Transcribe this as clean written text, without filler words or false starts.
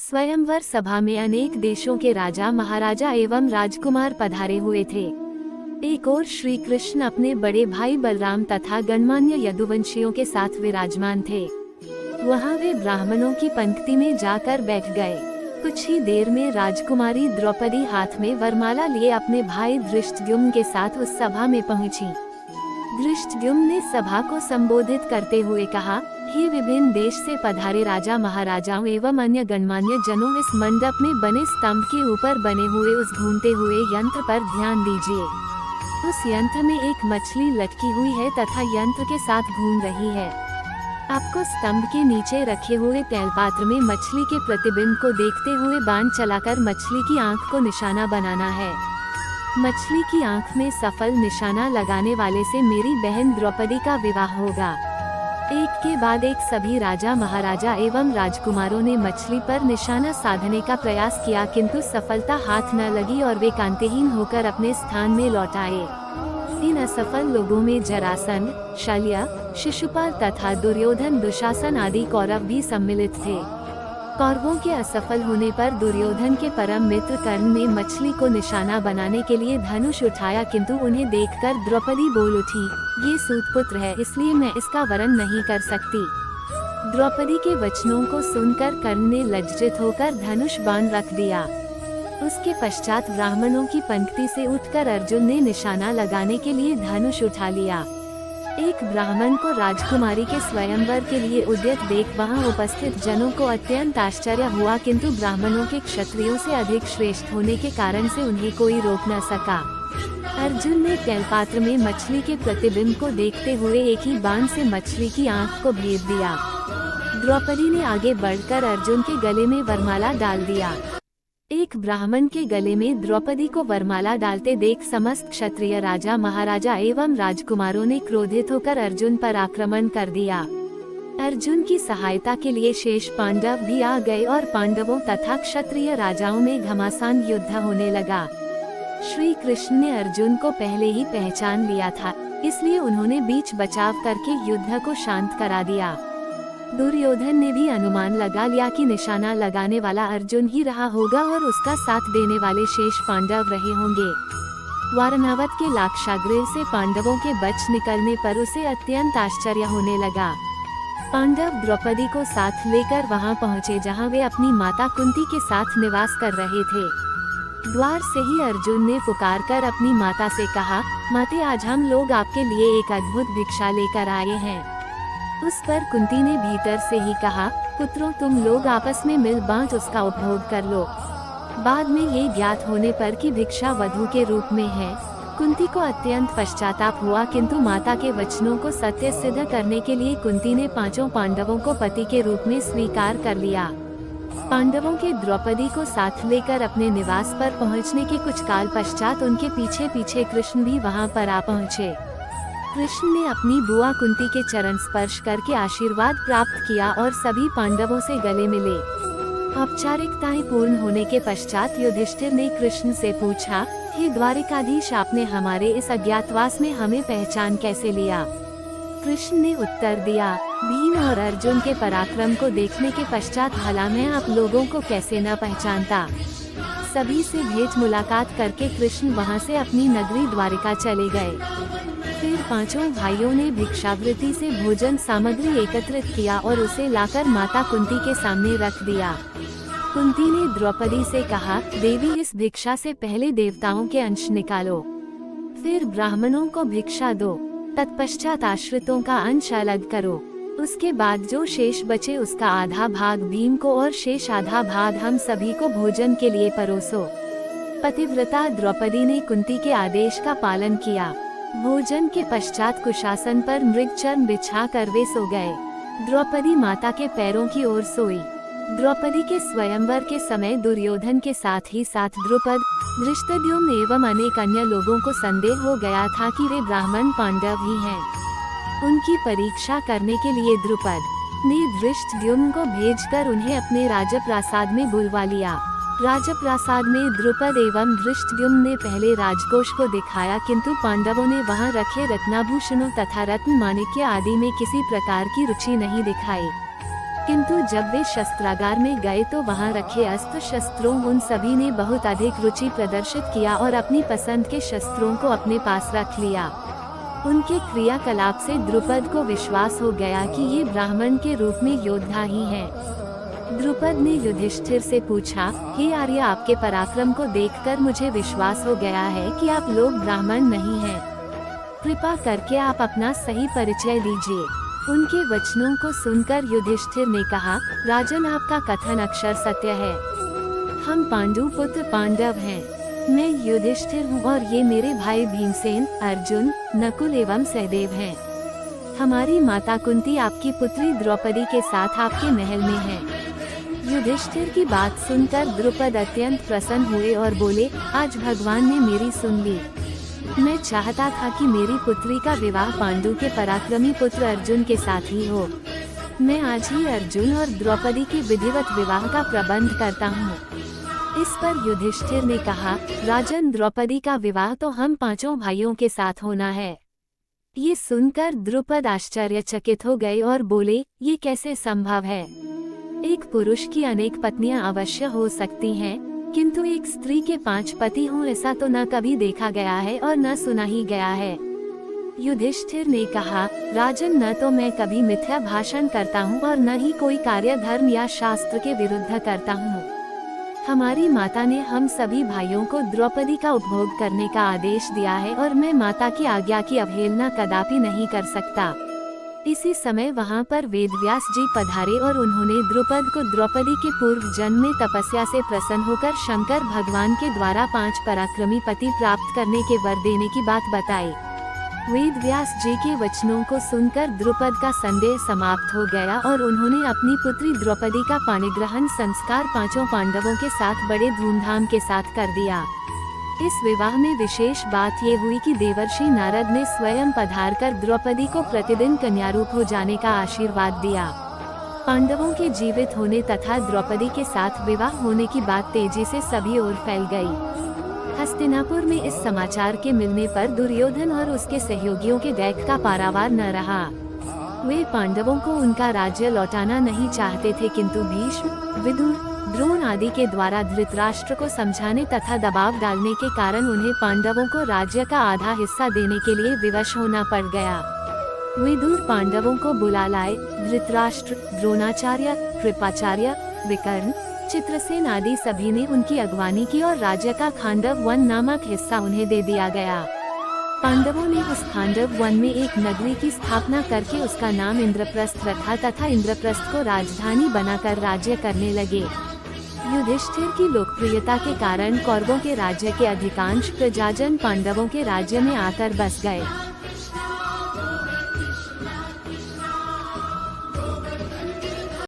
स्वयंवर सभा में अनेक देशों के राजा महाराजा एवं राजकुमार पधारे हुए थे। एक ओर श्री कृष्ण अपने बड़े भाई बलराम तथा गणमान्य यदुवंशियों के साथ विराजमान थे। वहां वे ब्राह्मणों की पंक्ति में जाकर बैठ गए। कुछ ही देर में राजकुमारी द्रौपदी हाथ में वरमाला लिए अपने भाई धृष्टद्युम्न के साथ उस सभा में पहुंची। धृष्टद्युम्न ने सभा को संबोधित करते हुए कहा, हे विभिन्न देश से पधारे राजा महाराजाओं एवं अन्य गणमान्य जनों, इस मंडप में बने स्तंभ के ऊपर बने हुए उस घूमते हुए यंत्र पर ध्यान दीजिए। उस यंत्र में एक मछली लटकी हुई है तथा यंत्र के साथ घूम रही है। आपको स्तंभ के नीचे रखे हुए तैलपात्र में मछली के प्रतिबिंब को देखते हुए बाण चलाकर मछली की आंख को निशाना बनाना है। मछली की आंख में सफल निशाना लगाने वाले से मेरी बहन द्रौपदी का विवाह होगा। एक के बाद एक सभी राजा महाराजा एवं राजकुमारों ने मछली पर निशाना साधने का प्रयास किया, किंतु सफलता हाथ न लगी और वे कांतिहीन होकर अपने स्थान में लौट आए। इन असफल लोगों में जरासंध, शल्य, शिशुपाल तथा दुर्योधन, दुशासन आदि कौरव भी सम्मिलित थे। कौरवों के असफल होने पर दुर्योधन के परम मित्र कर्ण ने मछली को निशाना बनाने के लिए धनुष उठाया, किंतु उन्हें देखकर द्रौपदी बोल उठी, ये सूतपुत्र है, इसलिए मैं इसका वरण नहीं कर सकती। द्रौपदी के वचनों को सुनकर कर्ण ने लज्जित होकर धनुष बाण रख दिया। उसके पश्चात ब्राह्मणों की पंक्ति से उठकर अर्जुन ने निशाना लगाने के लिए धनुष उठा लिया। एक ब्राह्मण को राजकुमारी के स्वयंवर के लिए उद्यत देख वहां उपस्थित जनों को अत्यंत आश्चर्य हुआ, किंतु ब्राह्मणों के क्षत्रियों से अधिक श्रेष्ठ होने के कारण से उन्हें कोई रोक न सका। अर्जुन ने तैलपात्र में मछली के प्रतिबिंब को देखते हुए एक ही बाण से मछली की आंख को भेद दिया। द्रौपदी ने आगे बढ़कर अर्जुन के गले में वरमाला डाल दिया। एक ब्राह्मण के गले में द्रौपदी को वरमाला डालते देख समस्त क्षत्रिय राजा महाराजा एवं राजकुमारों ने क्रोधित होकर अर्जुन पर आक्रमण कर दिया। अर्जुन की सहायता के लिए शेष पांडव भी आ गए और पांडवों तथा क्षत्रिय राजाओं में घमासान युद्ध होने लगा। श्री कृष्ण ने अर्जुन को पहले ही पहचान लिया था, इसलिए उन्होंने बीच बचाव करके युद्ध को शांत करा दिया। दुर्योधन ने भी अनुमान लगा लिया कि निशाना लगाने वाला अर्जुन ही रहा होगा और उसका साथ देने वाले शेष पांडव रहे होंगे। वारणावत के लाक्षागृह से पांडवों के बच निकलने पर उसे अत्यंत आश्चर्य होने लगा। पांडव द्रौपदी को साथ लेकर वहां पहुंचे जहां वे अपनी माता कुंती के साथ निवास कर रहे थे। द्वार से ही अर्जुन ने पुकारकर अपनी माता से कहा, माते, आज हम लोग आपके लिए एक अद्भुत भिक्षा लेकर आए हैं। उस पर कुंती ने भीतर से ही कहा, पुत्रों, तुम लोग आपस में मिल बांट उसका उपभोग कर लो। बाद में ये ज्ञात होने पर कि भिक्षा वधू के रूप में है, कुंती को अत्यंत पश्चाताप हुआ, किंतु माता के वचनों को सत्य सिद्ध करने के लिए कुंती ने पांचों पांडवों को पति के रूप में स्वीकार कर लिया। पांडवों के द्रौपदी को साथ लेकर अपने निवास पर पहुंचने के कुछ काल पश्चात उनके पीछे पीछे कृष्ण भी वहां पर आ पहुंचे। कृष्ण ने अपनी बुआ कुंती के चरण स्पर्श करके आशीर्वाद प्राप्त किया और सभी पांडवों से गले मिले। औपचारिकताएं पूर्ण होने के पश्चात युधिष्ठिर ने कृष्ण से पूछा, हे द्वारिकाधीश, आपने हमारे इस अज्ञातवास में हमें पहचान कैसे लिया? कृष्ण ने उत्तर दिया, भीम और अर्जुन के पराक्रम को देखने के पश्चात भला मैं आप लोगों को कैसे न पहचानता। सभी से भेंट मुलाकात करके कृष्ण वहां से अपनी नगरी द्वारिका चले गए। फिर पांचों भाइयों ने भिक्षावृत्ति से भोजन सामग्री एकत्रित किया और उसे लाकर माता कुंती के सामने रख दिया। कुंती ने द्रौपदी से कहा, देवी, इस भिक्षा से पहले देवताओं के अंश निकालो, फिर ब्राह्मणों को भिक्षा दो, तत्पश्चात आश्रितों का अंश अलग करो। उसके बाद जो शेष बचे उसका आधा भाग भीम को और शेष आधा भाग हम सभी को भोजन के लिए परोसो। पतिव्रता द्रौपदी ने कुंती के आदेश का पालन किया। भोजन के पश्चात कुशासन पर मृगचर्म बिछा कर वे सो गए। द्रौपदी माता के पैरों की ओर सोई। द्रौपदी के स्वयंवर के समय दुर्योधन के साथ ही साथ द्रुपद, धृष्टद्युम्न एवं अनेक अन्य लोगों को संदेह हो गया था कि वे ब्राह्मण पांडव ही हैं। उनकी परीक्षा करने के लिए द्रुपद ने धृष्टद्युम्न को भेजकर उन्हें अपने राजप्रासाद में बुलवा लिया। राजप्रासाद में द्रुपद एवं धृष्टद्युम्न ने पहले राजकोष को दिखाया, किंतु पांडवों ने वहां रखे रत्नाभूषणों तथा रत्न माणिक्य आदि में किसी प्रकार की रुचि नहीं दिखाई। किंतु जब वे शस्त्रागार में गए तो वहां रखे अस्त्र शस्त्रों उन सभी ने बहुत अधिक रुचि प्रदर्शित किया और अपनी पसंद के शस्त्रों को अपने पास रख लिया। उनके क्रियाकलाप से द्रुपद को विश्वास हो गया कि ये ब्राह्मण के रूप में योद्धा ही हैं। द्रुपद ने युधिष्ठिर से पूछा, हे आर्य, आपके पराक्रम को देखकर मुझे विश्वास हो गया है कि आप लोग ब्राह्मण नहीं हैं। कृपा करके आप अपना सही परिचय दीजिए। उनके वचनों को सुनकर युधिष्ठिर ने कहा, राजन, आपका कथन अक्षर सत्य है। हम पांडु पुत्र पांडव हैं। मैं युधिष्ठिर हूँ और ये मेरे भाई भीमसेन, अर्जुन, नकुल एवं सहदेव हैं। हमारी माता कुंती आपकी पुत्री द्रौपदी के साथ आपके महल में है। युधिष्ठिर की बात सुनकर द्रुपद अत्यंत प्रसन्न हुए और बोले, आज भगवान ने मेरी सुन ली। मैं चाहता था कि मेरी पुत्री का विवाह पांडु के पराक्रमी पुत्र अर्जुन के साथ ही हो। मैं आज ही अर्जुन और द्रौपदी के विधिवत विवाह का प्रबंध करता हूँ। इस पर युधिष्ठिर ने कहा, राजन, द्रौपदी का विवाह तो हम पांचों भाइयों के साथ होना है। ये सुनकर द्रुपद आश्चर्यचकित हो गए और बोले, ये कैसे संभव है? एक पुरुष की अनेक पत्नियां अवश्य हो सकती हैं, किंतु एक स्त्री के 5 पति हों ऐसा तो न कभी देखा गया है और न सुना ही गया है। युधिष्ठिर ने कहा, राजन, न तो मैं कभी मिथ्या भाषण करता हूँ और न ही कोई कार्य धर्म या शास्त्र के विरुद्ध करता हूँ। हमारी माता ने हम सभी भाइयों को द्रौपदी का उपभोग करने का आदेश दिया है और मैं माता की आज्ञा की अवहेलना कदापि नहीं कर सकता। इसी समय वहां पर वेदव्यास जी पधारे और उन्होंने द्रुपद को द्रौपदी के पूर्व जन्म में तपस्या से प्रसन्न होकर शंकर भगवान के द्वारा 5 पराक्रमी पति प्राप्त करने के वर देने की बात बताई। वेदव्यास जी के वचनों को सुनकर द्रुपद का संदेह समाप्त हो गया और उन्होंने अपनी पुत्री द्रौपदी का पाणिग्रहण संस्कार 5 पांडवों के साथ बड़े धूमधाम के साथ कर दिया। इस विवाह में विशेष बात ये हुई कि देवर्षि नारद ने स्वयं पधारकर द्रौपदी को प्रतिदिन कन्यारूप हो जाने का आशीर्वाद दिया। पांडवों के जीवित होने तथा द्रौपदी के साथ विवाह होने की बात तेजी से सभी ओर फैल गई। हस्तिनापुर में इस समाचार के मिलने पर दुर्योधन और उसके सहयोगियों के दैख का पारावार न रहा। वे पांडवों को उनका राज्य लौटाना नहीं चाहते थे, किंतु भीष्म, विदुर, द्रोण आदि के द्वारा धृतराष्ट्र को समझाने तथा दबाव डालने के कारण उन्हें पांडवों को राज्य का आधा हिस्सा देने के लिए विवश होना पड़ गया। विदुर पांडवों को बुला लाए। धृतराष्ट्र, द्रोणाचार्य, कृपाचार्य, विकर्ण, चित्रसेन आदि सभी ने उनकी अगवानी की और राज्य का खांडव वन नामक हिस्सा उन्हें दे दिया गया। पांडवों ने उस खांडव वन में एक नगरी की स्थापना करके उसका नाम इंद्रप्रस्थ रखा तथा इंद्रप्रस्थ को राजधानी बनाकर राज्य करने लगे। युधिष्ठिर की लोकप्रियता के कारण कौरवों के राज्य के अधिकांश प्रजाजन पांडवों के राज्य में आकर बस गए।